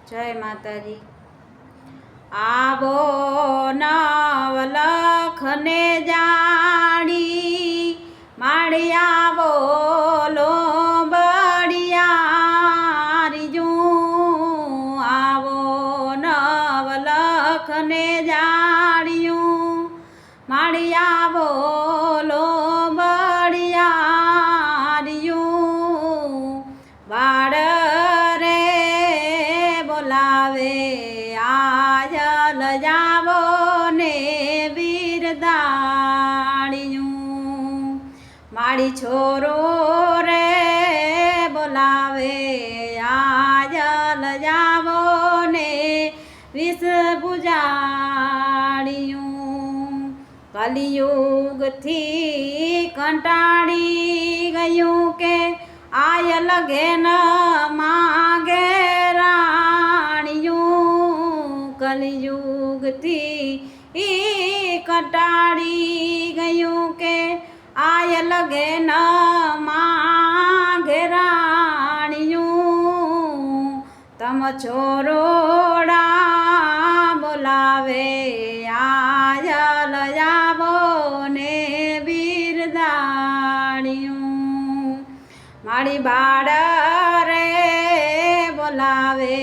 જય માતાજી। આવો નવલખને જાણી માળિયા બોલો બળિયારીજું। આવો નવલખને જાણ્યું માળિયા બોલો બળિયારીજું। વાડ રે બોલાવે આજલ જાવો ને બિરદાણિયું। માળી છોરો રે બોલાવે આજલ જાવો ને વિષ પૂજાણિયું। કલિયુગથી કંટાળી ગયું કે આયલ ઘેન માગે રાણિયું। કલિયુગથી કંટાળી ગયું કે આયલ ઘેન માગે રાણિયું। તમ છોરોડા બોલાવે આયલ જાવો ને બિરદાણિયું। માળી બાળ રે બોલાવે